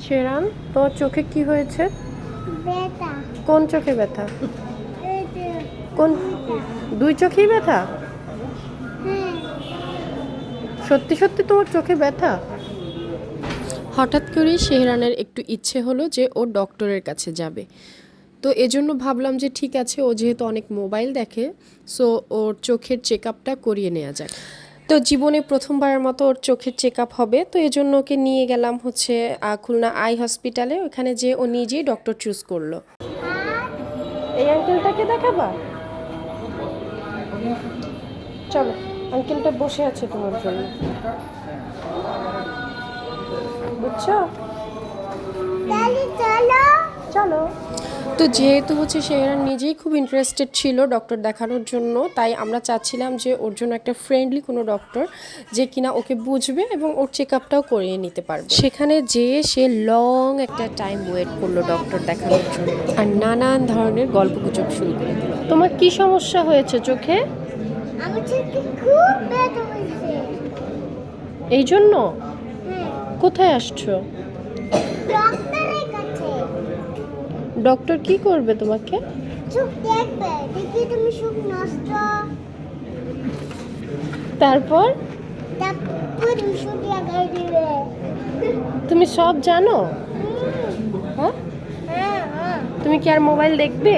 শেরান, তোমার চোখে কি হয়েছে? ব্যথা। কোন চোখে ব্যথা? এই যে কোন দুই চোখেই ব্যথা? হ্যাঁ। সত্যি সত্যি তোমার চোখে ব্যথা? হঠাৎ করেই শেহরানের একটু ইচ্ছে হলো যে ও ডক্টরের কাছে যাবে। তো এজন্য ভাবলাম যে ঠিক আছে, ও যেহেতু অনেক মোবাইল দেখে, সো ওর চোখের চেক আপটা করিয়ে নেওয়া যাক। তো জীবনে প্রথমবারের মতো ওর চোখের চেক আপ হবে, তো এজন্য ওকে নিয়ে গেলাম হচ্ছে খুলনা আই হসপিটালে। ওখানে যে ও নিজেই ডক্টর চুজ করলো। এই আঙ্কেলটাকে দেখাবা? চলো, আঙ্কেলটা বসে আছে তোমার জন্য, বুঝছো? তাহলে চলো। চলো। তো যেহেতু হচ্ছে শেহরান নিজেই খুব ইন্টারেস্টেড ছিল ডক্টর দেখানোর জন্য, তাই আমরা চাচ্ছিলাম যে ওর জন্য একটা ফ্রেন্ডলি কোনো ডক্টর যে কিনা ওকে বুঝবে এবং ওর চেক আপটাও করিয়ে নিতে পারবে। সেখানে যেয়ে সে লং একটা টাইম ওয়েট করলো ডক্টর দেখানোর জন্য, আর নানান ধরনের গল্পগুজব শুরু করে দিল। তোমার কি সমস্যা হয়েছে চোখে? আমার চোখে খুব ব্যথা হয়েছে। এই জন্য হ্যাঁ, কোথায় আসছো? ডক্টরের কাছে। ডক্টর কি করবে তোমাকে? চোখ দেখবে, দেখি তুমি চোখ নষ্ট। তারপর তারপর ওষুধ লাগাই দিবে। তুমি সব জানো? হুম, হ্যাঁ, হ্যাঁ, হ্যাঁ। তুমি কি আর মোবাইল দেখবে?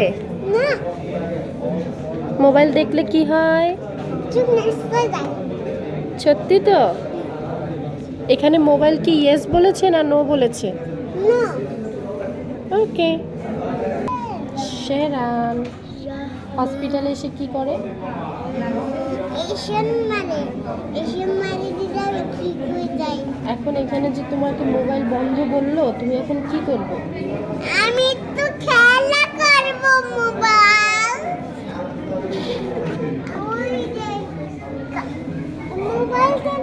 না, মোবাইল দেখলে কি হয়? চোখ নষ্ট হয়ে যায়। সত্যি তো? এখানে মোবাইল কি ইয়েস বলেছে না নো বলেছে? না। ওকে। শেরান হসপিটালে এসে কি করে? এশিয়ান মানে দিলে আমি ঠিক হয়ে যাই। এখন এখানে যে তোমাকে মোবাইল বন্ধ বললো, তুমি এখন কি করবে? আমি তো খেলা করব মোবাইল। ওই যে মোবাইলটা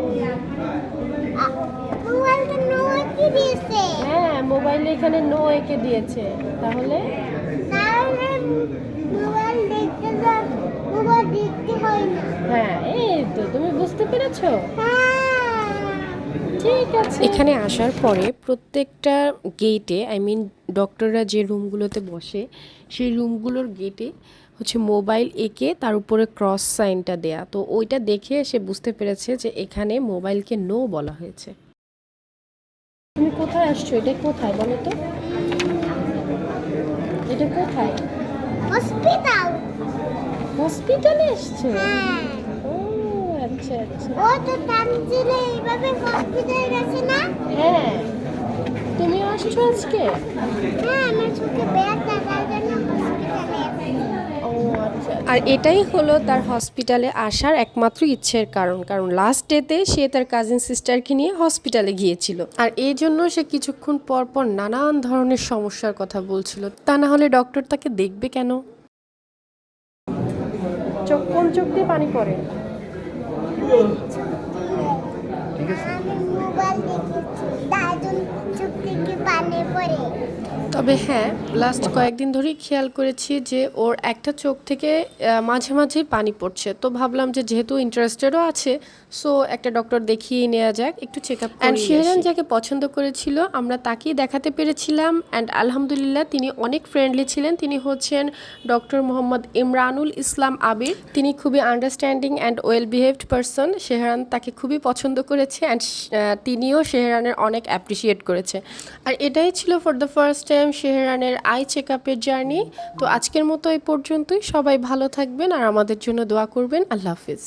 মোবাইলটা নোয়া কি দিয়েছে? হ্যাঁ, মোবাইলে এখানে নো এঁকে দিয়েছে। তাহলে তাহলে মোবাইল দেখতে হয় না। হ্যাঁ, এই তো তুমি বুঝতে পেরেছো। হ্যাঁ। ঠিক আছে। এখানে আসার পরে প্রত্যেকটা গেটে, ডক্টররা যে রুমগুলোতে বসে সেই রুমগুলোর গেটে হচ্ছে মোবাইল এঁকে তার উপরে ক্রস সাইনটা দেয়া। তো ওইটা দেখে সে বুঝতে পেরেছে যে এখানে মোবাইলকে নো বলা হয়েছে। তুমি কোথায় আসছো? এটা কোথায় বলো তো? এটা কোথায়? হসপিটাল। হসপিটালে এসছে? হ্যাঁ। ও আচ্ছা আচ্ছা। ও তো তানজিলে এইভাবে হসপিটালে গেছে না? হ্যাঁ, তুমি আসছো আজকে? হ্যাঁ, আমার চোখে ব্যথা, তার জন্য হসপিটালে আসছি। ও আচ্ছা। আর এটাই হলো তার হসপিটালে আসার একমাত্র ইচ্ছের কারণ, কারণ লাস্ট ডেতে সে তার কাজিন সিস্টারকে নিয়ে হসপিটালে গিয়েছিল, আর এই জন্য সে কিছুক্ষণ পর পর নানান ধরনের সমস্যার কথা বলছিল। তা না হলে ডক্টর তাকে দেখবে কেন? কোন চোখ দিয়ে পানি পড়ে? আমি মোবাইল দেখেছি, তার জন্য চোখ থেকে পানি পড়ে। তবে হ্যাঁ, লাস্ট কয়েকদিন ধরেই খেয়াল করেছি যে ওর একটা চোখ থেকে মাঝে মাঝেই পানি পড়ছে। তো ভাবলাম যে যেহেতু ইন্টারেস্টেডও আছে, সো একটা ডক্টর দেখিয়ে নেওয়া যাক, একটু চেক আপ। অ্যান্ড শেহরান যাকে পছন্দ করেছিল আমরা তাকেই দেখাতে পেরেছিলাম, অ্যান্ড আলহামদুলিল্লাহ তিনি অনেক ফ্রেন্ডলি ছিলেন। তিনি হচ্ছেন ডক্টর মোহাম্মদ ইমরানুল ইসলাম আবির। তিনি খুবই understanding and well behaved person. Shehran তাকে খুবই পছন্দ করেছে, অ্যান্ড তিনিও শেহরানের অনেক অ্যাপ্রিসিয়েট করেছে। আর এটাই ছিল ফর দ্য ফার্স্ট টাইম শেহরানের আই চেক আপের জার্নি। তো আজকের মতো এই পর্যন্তই। সবাই ভালো থাকবেন আর আমাদের জন্য দোয়া করবেন। আল্লাহ হাফিজ।